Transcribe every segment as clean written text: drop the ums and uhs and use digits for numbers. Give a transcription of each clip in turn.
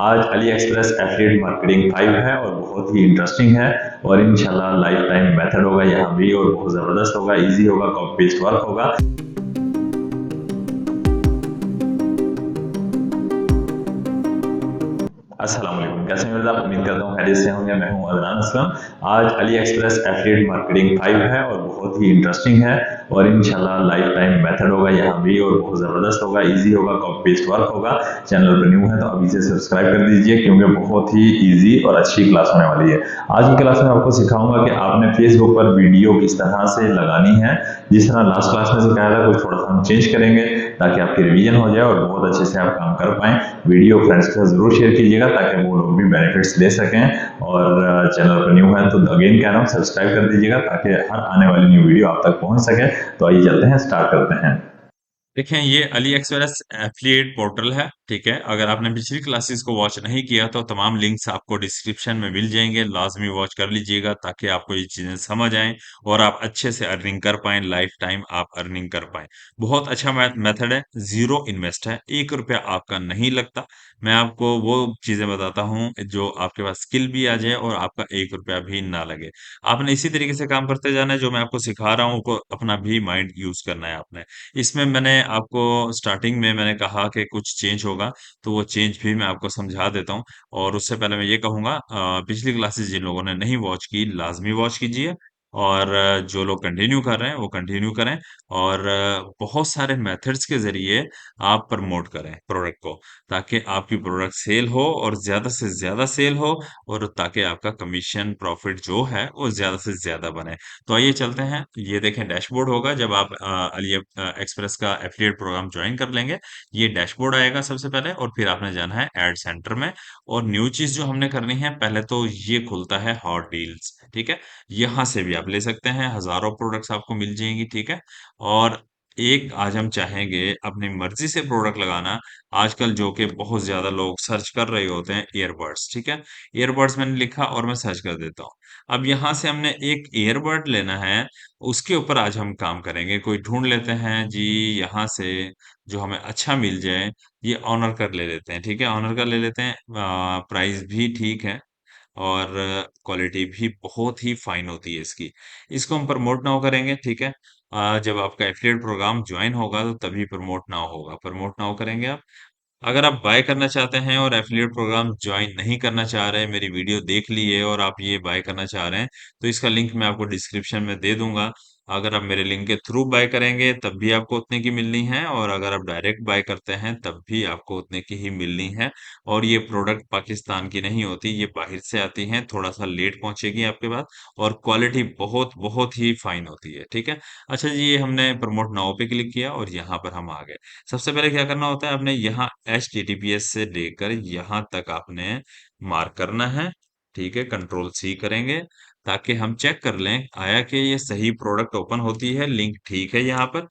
आज Ali express affiliate marketing 5 है और बहुत ही इंटरेस्टिंग है और इंशाल्लाह लाइफ टाइम मेथड होगा यहाँ भी और बहुत ज़बरदस्त होगा, इजी होगा, कॉपी पेस्ट वर्क होगा। अस्सलाम वालेकुम, कैसे हैं आप? उम्मीद करता हूँ खैरियत से होंगे। मैं हूँ अदनान असलम। आज अली एक्सप्रेस एफिलिएट मार्केटिंग 5 है और बहुत ही इंटरेस्टिंग है और इंशाल्लाह लाइफ टाइम मेथड होगा यहाँ भी और बहुत ज़बरदस्त होगा, इजी होगा, कॉपी पेस्ट वर्क होगा। चैनल पर न्यू है तो अभी से सब्सक्राइब कर दीजिए क्योंकि बहुत ही ईजी और अच्छी क्लास होने वाली है। आज की क्लास में आपको सिखाऊंगा कि आपने फेसबुक पर वीडियो किस तरह से लगानी है। जिस तरह लास्ट क्लास में सिखाया था कुछ थोड़ा सा हम चेंज करेंगे ताकि आपकी रिवीजन हो जाए और बहुत अच्छे से आप काम कर पाएं। वीडियो फ्रेंड्स के साथ जरूर शेयर कीजिएगा ताकि वो लोग भी बेनिफिट्स ले सकें। और चैनल पर न्यू है तो अगेन कह रहा हूँ सब्सक्राइब कर दीजिएगा ताकि हर आने वाली न्यू वीडियो आप तक पहुंच सके। तो आइए चलते हैं, स्टार्ट करते हैं। देखें, ये अली एक्सप्रेस एफिलिएट पोर्टल है। ठीक है, अगर आपने पिछली क्लासेस को वॉच नहीं किया तो तमाम लिंक्स आपको डिस्क्रिप्शन में मिल जाएंगे, लाजमी वॉच कर लीजिएगा ताकि आपको ये चीजें समझ आएं और आप अच्छे से अर्निंग कर पाएं, लाइफ टाइम आप अर्निंग कर पाएं। बहुत अच्छा मेथड है, जीरो इन्वेस्ट है, 1 रुपया आपका नहीं लगता। मैं आपको वो चीजें बताता हूँ जो आपके पास स्किल भी आ जाए और आपका 1 रुपया भी ना लगे। आपने इसी तरीके से काम करते जाना है, जो मैं आपको सिखा रहा हूँ को अपना भी माइंड यूज करना है आपने। इसमें मैंने आपको स्टार्टिंग में मैंने कहा कि कुछ चेंज होगा, तो वो चेंज भी मैं आपको समझा देता हूँ। और उससे पहले मैं ये कहूँगा, पिछली क्लासेस जिन लोगों ने नहीं वॉच की लाजमी वॉच कीजिए। और जो लोग कंटिन्यू कर रहे हैं वो कंटिन्यू करें। और बहुत सारे मेथड्स के जरिए आप प्रमोट करें प्रोडक्ट को, ताकि आपकी प्रोडक्ट सेल हो और ज्यादा से ज्यादा सेल हो, और ताकि आपका कमीशन प्रॉफिट जो है वो ज्यादा से ज्यादा बने। तो आइए चलते हैं, ये देखें डैशबोर्ड होगा जब आप अली एक्सप्रेस का एफिलिएट प्रोग्राम ज्वाइन कर लेंगे। ये डैशबोर्ड आएगा सबसे पहले, और फिर आपने जाना है ऐड सेंटर में। और न्यू चीज जो हमने करनी है, पहले तो ये खुलता है हॉट डील्स। ठीक है, यहाँ से भी आप ले सकते हैं, हजारों प्रोडक्ट्स आपको मिल जाएंगी। ठीक है, और एक आज हम चाहेंगे अपनी मर्जी से प्रोडक्ट लगाना। आजकल जो कि बहुत ज्यादा लोग सर्च कर रहे होते हैं, ईयरबड्स। ठीक है, ईयरबड्स मैंने लिखा और मैं सर्च कर देता हूँ। अब यहाँ से हमने एक ईयरबड लेना है, उसके ऊपर आज हम काम करेंगे। कोई ढूंढ लेते हैं जी, यहाँ से जो हमें अच्छा मिल जाए। ये ऑनर कर ले लेते हैं। ठीक है, ऑनर कर ले लेते हैं, प्राइस भी ठीक है और क्वालिटी भी बहुत ही फाइन होती है इसकी। इसको हम प्रमोट नाउ करेंगे। ठीक है, जब आपका एफिलिएट प्रोग्राम ज्वाइन होगा तो तभी प्रमोट नाउ होगा, प्रमोट नाउ करेंगे आप। अगर आप बाय करना चाहते हैं और एफिलिएट प्रोग्राम ज्वाइन नहीं करना चाह रहे हैं, मेरी वीडियो देख ली है और आप ये बाय करना चाह रहे हैं, तो इसका लिंक मैं आपको डिस्क्रिप्शन में दे दूंगा। अगर आप मेरे लिंक के थ्रू बाय करेंगे तब भी आपको उतने की मिलनी है, और अगर आप डायरेक्ट बाय करते हैं तब भी आपको उतने की ही मिलनी है। और ये प्रोडक्ट पाकिस्तान की नहीं होती, ये बाहर से आती हैं, थोड़ा सा लेट पहुंचेगी आपके पास। और क्वालिटी बहुत बहुत ही फाइन होती है। ठीक है, अच्छा जी, ये हमने प्रमोट नाउ पे क्लिक किया और यहाँ पर हम आ गए। सबसे पहले क्या करना होता है, आपने यहाँ HTTPS से लेकर यहाँ तक आपने मार्क करना है। ठीक है, कंट्रोल C करेंगे ताकि हम चेक कर लें आया कि ये सही प्रोडक्ट ओपन होती है, लिंक ठीक है यहाँ पर।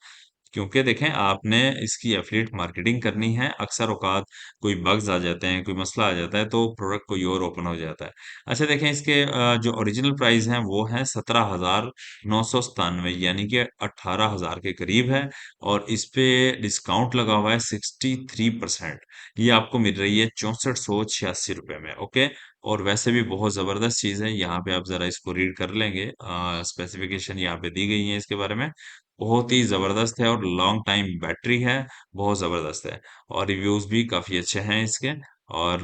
क्योंकि देखें, आपने इसकी एफिलिएट मार्केटिंग करनी है, अक्सर औकात कोई बग्स आ जाते हैं, कोई मसला आ जाता है तो प्रोडक्ट कोई और ओपन हो जाता है। अच्छा देखें, इसके जो ओरिजिनल प्राइस हैं वो है 17,997, यानी कि 18,000 के करीब है। और इस पे डिस्काउंट लगा हुआ है 63%। ये आपको मिल रही है 6486 रुपये में। ओके, और वैसे भी बहुत जबरदस्त चीज है। यहाँ पे आप जरा इसको रीड कर लेंगे, स्पेसिफिकेशन यहाँ पे दी गई है इसके बारे में। बहुत ही जबरदस्त है और लॉन्ग टाइम बैटरी है, बहुत जबरदस्त है। और रिव्यूज भी काफी अच्छे हैं इसके। और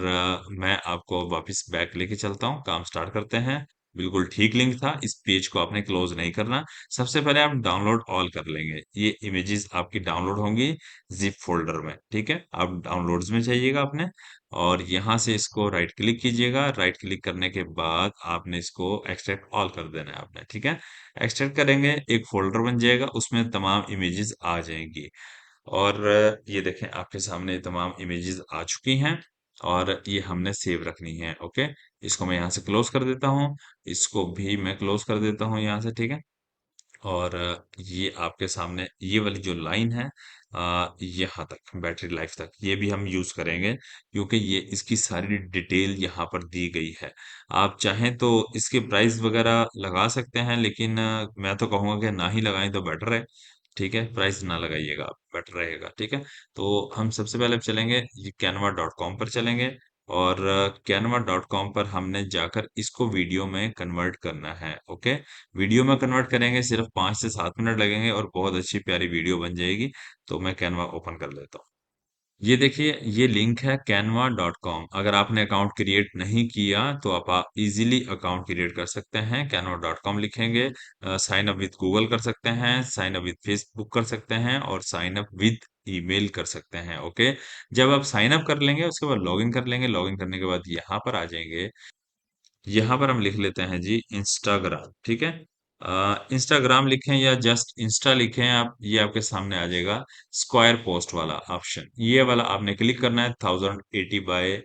मैं आपको वापस बैक लेके चलता हूँ, काम स्टार्ट करते हैं। बिल्कुल ठीक लिंक था, इस पेज को आपने क्लोज नहीं करना। सबसे पहले आप डाउनलोड ऑल कर लेंगे, ये इमेजेस आपकी डाउनलोड होंगी जिप फोल्डर में। ठीक है, आप डाउनलोड्स में जाइएगा आपने, और यहाँ से इसको राइट क्लिक कीजिएगा। राइट क्लिक करने के बाद आपने इसको एक्सट्रैक्ट ऑल कर देना है आपने। ठीक है, एक्सट्रैक्ट करेंगे, एक फोल्डर बन जाएगा, उसमें तमाम इमेजेस आ जाएंगी। और ये देखें, आपके सामने तमाम इमेजेस आ चुकी हैं और ये हमने सेव रखनी है। ओके, इसको मैं यहाँ से क्लोज कर देता हूँ, इसको भी मैं क्लोज कर देता हूँ यहाँ से। ठीक है, और ये आपके सामने ये वाली जो लाइन है, यहाँ तक बैटरी लाइफ तक ये भी हम यूज करेंगे, क्योंकि ये इसकी सारी डिटेल यहाँ पर दी गई है। आप चाहें तो इसके प्राइस वगैरह लगा सकते हैं, लेकिन मैं तो कहूँगा कि ना ही लगाएं तो बेटर है। ठीक है, प्राइस ना लगाइएगा, बेटर रहेगा। ठीक है, तो हम सबसे पहले चलेंगे ये canva.com पर चलेंगे। और canva.com पर हमने जाकर इसको वीडियो में कन्वर्ट करना है। ओके, वीडियो में कन्वर्ट करेंगे, सिर्फ 5 से 7 मिनट लगेंगे और बहुत अच्छी प्यारी वीडियो बन जाएगी। तो मैं कैनवा ओपन कर लेता हूँ। ये देखिए, ये लिंक है canva.com। अगर आपने अकाउंट क्रिएट नहीं किया तो आप इजीली अकाउंट क्रिएट कर सकते हैं। canva.com लिखेंगे, साइन अप विद गूगल कर सकते हैं, साइन अप विद फेसबुक कर सकते हैं और साइन अप विद ईमेल कर सकते हैं। ओके, जब आप साइन अप कर लेंगे उसके बाद लॉगिन कर लेंगे। लॉगिन करने के बाद यहाँ पर आ जाएंगे। यहाँ पर हम लिख लेते हैं जी इंस्टाग्राम। ठीक है, इंस्टाग्राम लिखें या जस्ट इंस्टा लिखें आप, ये आपके सामने आ जाएगा स्क्वायर पोस्ट वाला ऑप्शन। ये वाला आपने क्लिक करना है, 1080 बाय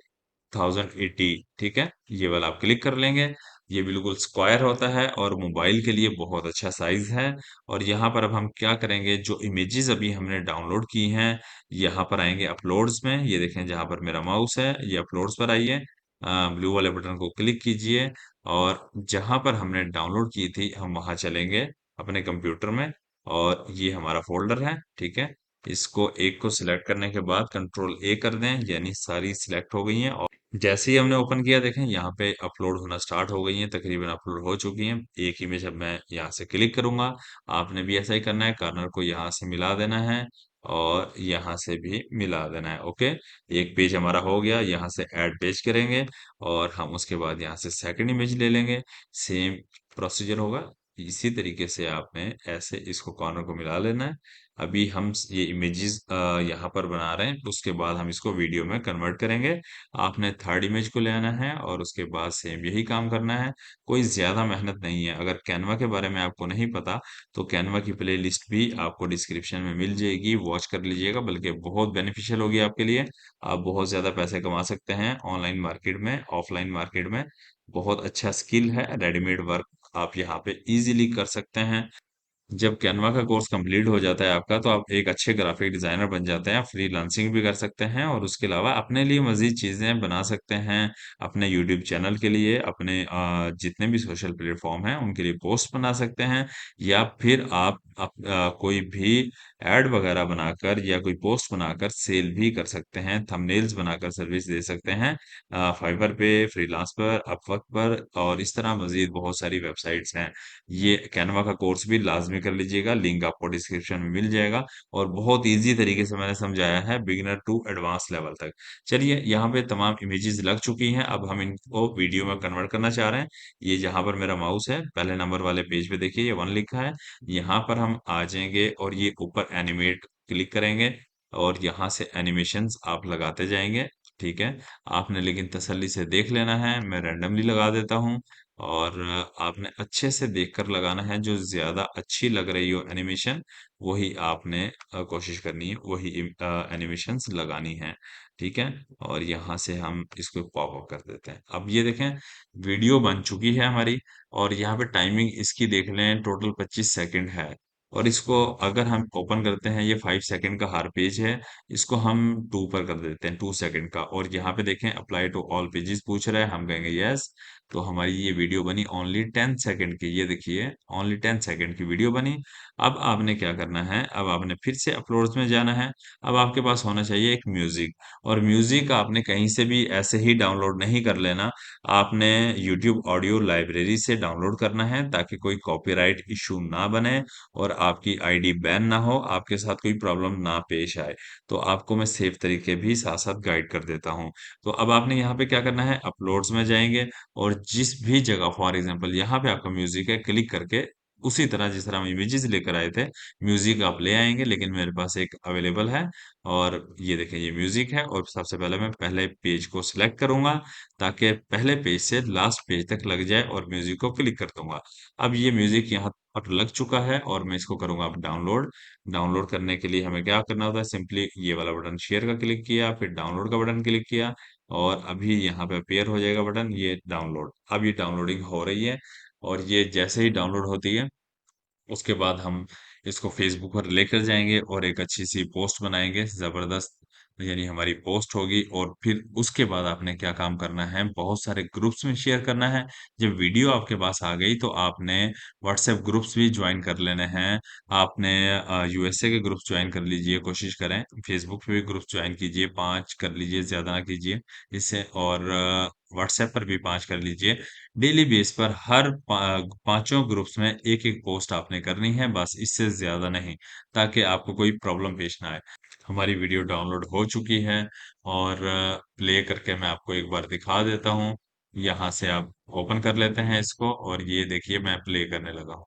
1080। ठीक है, ये वाला आप क्लिक कर लेंगे। ये बिल्कुल स्क्वायर होता है और मोबाइल के लिए बहुत अच्छा साइज है। और यहाँ पर अब हम क्या करेंगे, जो इमेजेस अभी हमने डाउनलोड की हैं, यहाँ पर आएंगे अपलोड्स में। ये देखें जहाँ पर मेरा माउस है, ये अपलोड्स पर आइए, ब्लू वाले बटन को क्लिक कीजिए और जहां पर हमने डाउनलोड की थी हम वहां चलेंगे अपने कंप्यूटर में। और ये हमारा फोल्डर है। ठीक है, इसको एक को सिलेक्ट करने के बाद कंट्रोल ए कर दें, यानी सारी सिलेक्ट हो गई हैं। और जैसे ही हमने ओपन किया देखें यहाँ पे अपलोड होना स्टार्ट हो गई हैं, तकरीबन अपलोड हो चुकी हैं। एक इमेज अब मैं यहाँ से क्लिक करूंगा। आपने भी ऐसा ही करना है, कॉर्नर को यहाँ से मिला देना है और यहाँ से भी मिला देना है। ओके, एक पेज हमारा हो गया। यहाँ से ऐड पेज करेंगे और हम उसके बाद यहाँ से सेकंड इमेज ले लेंगे। सेम प्रोसीजर होगा, इसी तरीके से आपने ऐसे इसको कॉर्नर को मिला लेना है। अभी हम ये इमेजेस यहाँ पर बना रहे हैं, उसके बाद हम इसको वीडियो में कन्वर्ट करेंगे। आपने थर्ड इमेज को ले आना है और उसके बाद सेम यही काम करना है। कोई ज्यादा मेहनत नहीं है। अगर कैनवा के बारे में आपको नहीं पता तो कैनवा की प्ले लिस्ट भी आपको डिस्क्रिप्शन में मिल जाएगी, वॉच कर लीजिएगा, बल्कि बहुत बेनिफिशियल होगी आपके लिए। आप बहुत ज्यादा पैसे कमा सकते हैं ऑनलाइन मार्केट में, ऑफलाइन मार्केट में। बहुत अच्छा स्किल है, रेडीमेड वर्क आप यहाँ पे इजीली कर सकते हैं। जब कैनवा का कोर्स कंप्लीट हो जाता है आपका तो आप एक अच्छे ग्राफिक डिजाइनर बन जाते हैं, फ्रीलांसिंग भी कर सकते हैं और उसके अलावा अपने लिए मजीद चीजें बना सकते हैं। अपने यूट्यूब चैनल के लिए, अपने जितने भी सोशल प्लेटफॉर्म हैं उनके लिए पोस्ट बना सकते हैं। या फिर आप कोई भी एड वगैरह बनाकर या कोई पोस्ट बनाकर सेल भी कर सकते हैं। थंबनेल्स बनाकर सर्विस दे सकते हैं, फाइवर पे, फ्रीलांस पर, अपवर्क पर, और इस तरह मजीद बहुत सारी वेबसाइट्स हैं। ये कैनवा का कोर्स भी लाजमी कर लीजिएगा, लिंक आपको डिस्क्रिप्शन में मिल जाएगा। और बहुत इजी तरीके से मैंने समझाया है, बिगिनर टू एडवांस लेवल तक। चलिए, यहाँ पे तमाम इमेजेस लग चुकी हैं, अब हम इनको वीडियो में कन्वर्ट करना चाह रहे हैं। ये जहाँ पर मेरा माउस है, पहले नंबर वाले पेज पे देखिए ये 1 लिखा है। यहाँ पर हम आ जाएंगे और ये ऊपर एनिमेट क्लिक करेंगे और यहाँ से एनिमेशंस आप लगाते जाएंगे। ठीक है, आपने लेकिन तसल्ली से देख लेना है, मैं रैंडमली लगा देता हूँ। और आपने अच्छे से देखकर लगाना है, जो ज्यादा अच्छी लग रही हो एनिमेशन वही आपने कोशिश करनी है, वही एनिमेशंस लगानी है। ठीक है, और यहाँ से हम इसको पॉप अप कर देते हैं। अब ये देखें, वीडियो बन चुकी है हमारी। और यहाँ पे टाइमिंग इसकी देख लें, टोटल 25 सेकंड है। और इसको अगर हम ओपन करते हैं, ये 5 सेकंड का हर पेज है, इसको हम 2 पर कर देते हैं, 2 सेकंड का। और यहाँ पे देखें अप्लाई टू ऑल पेजेस पूछ रहा है, हम कहेंगे यस। तो हमारी ये वीडियो बनी ओनली 10 सेकंड की, ये देखिए ओनली 10 सेकंड की वीडियो बनी। अब आपने क्या करना है, अब आपने फिर से अपलोड्स में जाना है। अब आपके पास होना चाहिए एक म्यूजिक। और म्यूजिक आपने कहीं से भी ऐसे ही डाउनलोड नहीं कर लेना, आपने यूट्यूब ऑडियो लाइब्रेरी से डाउनलोड करना है, ताकि कोई कॉपीराइट इशू ना बने और आपकी आईडी बैन ना हो, आपके साथ कोई प्रॉब्लम ना पेश आए। तो आपको मैं सेफ तरीके भी साथ साथ गाइड कर देता हूँ। तो अब आपने यहाँ पे क्या करना है, अपलोड्स में जाएंगे और जिस भी जगह, फॉर एग्जांपल यहाँ पे आपका म्यूजिक है, क्लिक करके उसी तरह जिस तरह हम इमेजेस लेकर आए थे, म्यूजिक आप ले आएंगे, लेकिन मेरे पास एक अवेलेबल है। और ये देखें ये म्यूजिक है, और सबसे पहले मैं पहले पेज को सिलेक्ट करूंगा ताकि पहले पेज से लास्ट पेज तक लग जाए और म्यूजिक को क्लिक कर दूंगा। अब ये म्यूजिक यहाँ पर लग चुका है और मैं इसको करूंगा अब डाउनलोड। डाउनलोड करने के लिए हमें क्या करना होता है, सिंपली ये वाला बटन शेयर का क्लिक किया, फिर डाउनलोड का बटन क्लिक किया और अभी यहाँ पे अपेयर हो जाएगा बटन ये डाउनलोड। अब ये डाउनलोडिंग हो रही है और ये जैसे ही डाउनलोड होती है उसके बाद हम इसको फेसबुक पर लेकर जाएंगे और एक अच्छी सी पोस्ट बनाएंगे, जबरदस्त यानी हमारी पोस्ट होगी और फिर उसके बाद आपने क्या काम करना है, बहुत सारे ग्रुप्स में शेयर करना है। जब वीडियो आपके पास आ गई तो आपने व्हाट्सएप ग्रुप्स भी ज्वाइन कर लेने हैं। आपने यूएसए के ग्रुप्स ज्वाइन कर लीजिए, कोशिश करें। फेसबुक पे भी ग्रुप्स ज्वाइन कीजिए, 5 कर लीजिए, ज़्यादा ना कीजिए इससे। और व्हाट्सएप पर भी 5 कर लीजिए। डेली बेस पर हर पांचों ग्रुप्स में एक एक पोस्ट आपने करनी है, बस इससे ज़्यादा नहीं, ताकि आपको कोई प्रॉब्लम पेश ना आए। हमारी वीडियो डाउनलोड हो चुकी है और प्ले करके मैं आपको एक बार दिखा देता हूँ। यहाँ से आप ओपन कर लेते हैं इसको और ये देखिए मैं प्ले करने लगा हूँ।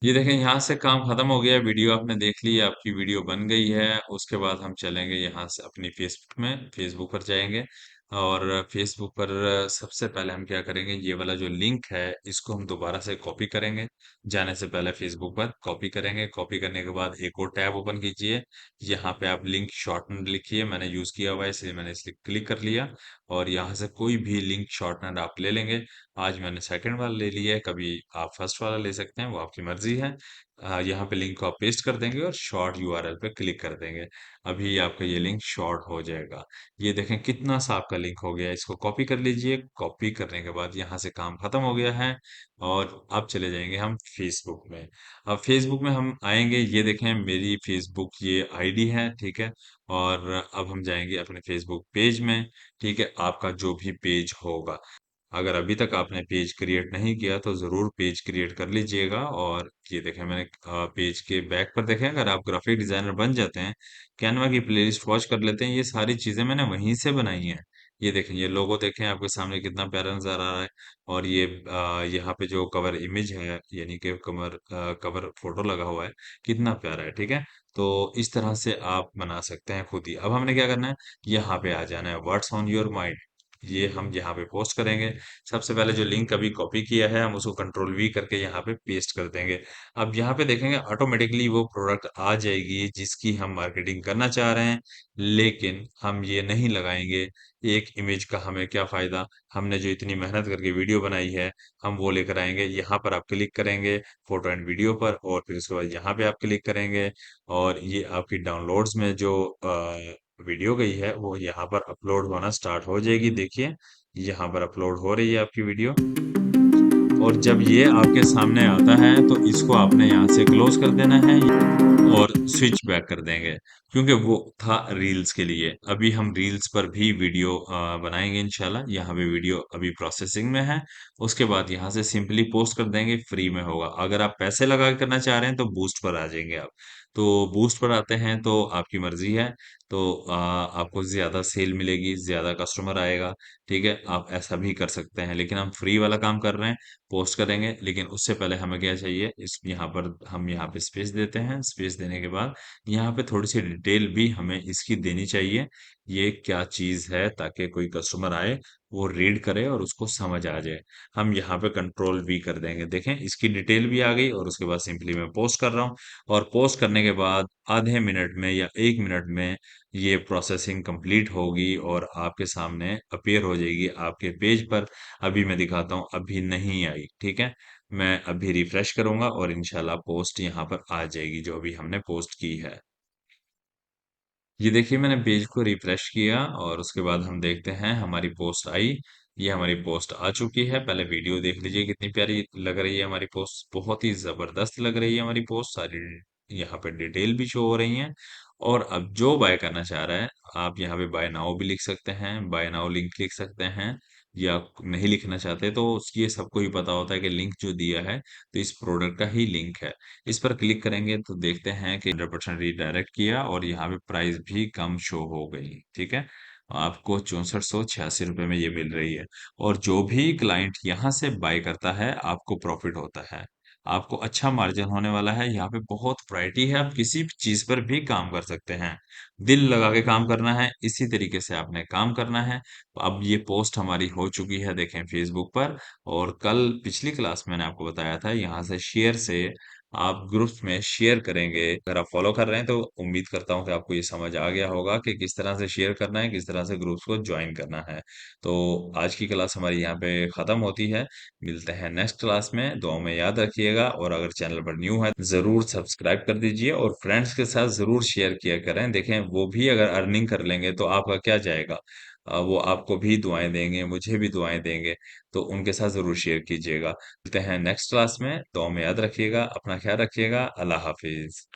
ये देखें यहाँ से काम खत्म हो गया, वीडियो आपने देख ली, आपकी वीडियो बन गई है। उसके बाद हम चलेंगे यहाँ से अपनी फेसबुक में, फेसबुक पर जाएंगे और फेसबुक पर सबसे पहले हम क्या करेंगे, ये वाला जो लिंक है इसको हम दोबारा से कॉपी करेंगे। जाने से पहले फेसबुक पर कॉपी करेंगे, कॉपी करने के बाद एक और टैब ओपन कीजिए। यहाँ पे आप लिंक शॉर्टनर लिखिए, मैंने यूज किया हुआ है इसलिए मैंने इस क्लिक कर लिया। और यहाँ से कोई भी लिंक शॉर्टनर आप ले लेंगे। आज मैंने सेकंड वाला ले लिया है, कभी आप फर्स्ट वाला ले सकते हैं, वो आपकी मर्जी है। यहाँ पे लिंक को आप पेस्ट कर देंगे और शॉर्ट यूआरएल पे क्लिक कर देंगे। अभी आपका ये लिंक शॉर्ट हो जाएगा। ये देखें कितना सा आपका लिंक हो गया है। इसको कॉपी कर लीजिए, कॉपी करने के बाद यहाँ से काम खत्म हो गया है। और अब चले जाएंगे हम फेसबुक में। अब फेसबुक में हम आएंगे, ये देखें मेरी फेसबुक ये आईडी है, ठीक है। और अब हम जाएंगे अपने फेसबुक पेज में। ठीक है, आपका जो भी पेज होगा, अगर अभी तक आपने पेज क्रिएट नहीं किया तो जरूर पेज क्रिएट कर लीजिएगा। और ये देखें मैंने पेज के बैक पर देखें, अगर आप ग्राफिक डिजाइनर बन जाते हैं, कैनवा की प्लेलिस्ट वॉच कर लेते हैं, ये सारी चीजें मैंने वहीं से बनाई हैं। ये देखें, ये लोगो देखें आपके सामने कितना प्यारा नजर आ रहा है। और ये यहाँ पे जो कवर इमेज है, यानी कि कवर कवर फोटो लगा हुआ है, कितना प्यारा है, ठीक है। तो इस तरह से आप बना सकते हैं खुद ही। अब हमने क्या करना है, यहाँ पे आ जाना है, व्हाट्स ऑन योर माइंड, ये हम यहाँ पे पोस्ट करेंगे। सबसे पहले जो लिंक अभी कॉपी किया है हम उसको कंट्रोल वी करके यहाँ पे पेस्ट कर देंगे। अब यहाँ पे देखेंगे ऑटोमेटिकली वो प्रोडक्ट आ जाएगी जिसकी हम मार्केटिंग करना चाह रहे हैं, लेकिन हम ये नहीं लगाएंगे। एक इमेज का हमें क्या फायदा, हमने जो इतनी मेहनत करके वीडियो बनाई है हम वो लेकर आएंगे। यहाँ पर आप क्लिक करेंगे फोटो एंड वीडियो पर, और फिर उसके बाद यहाँ पे आप क्लिक करेंगे और ये आपकी डाउनलोड्स में जो वीडियो गई है वो यहाँ पर अपलोड होना स्टार्ट हो जाएगी। देखिए यहाँ पर अपलोड हो रही है आपकी वीडियो। और जब ये आपके सामने आता है तो इसको आपने यहाँ से क्लोज कर देना है और स्विच बैक कर देंगे, क्योंकि वो था रील्स के लिए। अभी हम रील्स पर भी वीडियो बनाएंगे इंशाल्लाह। यहाँ पे वीडियो अभी प्रोसेसिंग में है। उसके बाद यहाँ से सिंपली पोस्ट कर देंगे, फ्री में होगा। अगर आप पैसे लगा के करना चाह रहे हैं तो बूस्ट पर आ जाएंगे आप। तो बूस्ट पर आते हैं तो आपकी मर्जी है। तो आपको ज्यादा सेल मिलेगी, ज्यादा कस्टमर आएगा, ठीक है, आप ऐसा भी कर सकते हैं। लेकिन हम फ्री वाला काम कर रहे हैं, पोस्ट करेंगे। लेकिन उससे पहले हमें क्या चाहिए, इस यहाँ पर हम यहाँ पे स्पेस देते हैं। स्पेस देने के बाद यहाँ पे थोड़ी सी डिटेल भी हमें इसकी देनी चाहिए, ये क्या चीज है, ताकि कोई कस्टमर आए वो रीड करे और उसको समझ आ जाए। हम यहाँ पे कंट्रोल वी कर देंगे, देखें इसकी डिटेल भी आ गई। और उसके बाद सिंपली मैं पोस्ट कर रहा हूँ। और पोस्ट करने के बाद आधे मिनट में या 1 मिनट में ये प्रोसेसिंग कंप्लीट होगी और आपके सामने अपीयर हो जाएगी आपके पेज पर। अभी मैं दिखाता हूँ, अभी नहीं आई, ठीक है। मैं अभी रिफ्रेश करूंगा और इंशाल्लाह पोस्ट यहाँ पर आ जाएगी जो अभी हमने पोस्ट की है। ये देखिए मैंने पेज को रिफ्रेश किया और उसके बाद हम देखते हैं हमारी पोस्ट आई। ये हमारी पोस्ट आ चुकी है। पहले वीडियो देख लीजिए कितनी प्यारी लग रही है हमारी पोस्ट, बहुत ही जबरदस्त लग रही है हमारी पोस्ट। सारी यहाँ पे डिटेल भी शो हो रही हैं। और अब जो बाय करना चाह रहा है, आप यहाँ पे बाय नाउ भी लिख सकते हैं, बाय नाउ लिंक लिख सकते हैं। या नहीं लिखना चाहते तो उसकी ये सबको ही पता होता है कि लिंक जो दिया है तो इस प्रोडक्ट का ही लिंक है। इस पर क्लिक करेंगे तो देखते हैं कि 100% रीडायरेक्ट किया और यहाँ पे प्राइस भी कम शो हो गई, ठीक है। आपको 6486 रुपये में ये मिल रही है। और जो भी क्लाइंट यहाँ से बाय करता है आपको प्रॉफिट होता है, आपको अच्छा मार्जिन होने वाला है। यहाँ पे बहुत वैरायटी है, आप किसी भी चीज पर भी काम कर सकते हैं। दिल लगा के काम करना है, इसी तरीके से आपने काम करना है। अब ये पोस्ट हमारी हो चुकी है, देखें फेसबुक पर। और कल पिछली क्लास मैंने आपको बताया था यहाँ से शेयर से आप ग्रुप्स में शेयर करेंगे। अगर आप फॉलो कर रहे हैं तो उम्मीद करता हूँ कि आपको ये समझ आ गया होगा कि किस तरह से शेयर करना है, किस तरह से ग्रुप्स को ज्वाइन करना है। तो आज की क्लास हमारी यहाँ पे खत्म होती है। मिलते हैं नेक्स्ट क्लास में। दुआ में याद रखिएगा, और अगर चैनल पर न्यू है जरूर सब्सक्राइब कर दीजिए और फ्रेंड्स के साथ जरूर शेयर किया करें। देखें वो भी अगर अर्निंग कर लेंगे तो आपका क्या जाएगा, वो आपको भी दुआएं देंगे, मुझे भी दुआएं देंगे। तो उनके साथ जरूर शेयर कीजिएगा। मिलते हैं नेक्स्ट क्लास में। दुआ में याद रखिएगा, अपना ख्याल रखिएगा। अल्लाह हाफिज।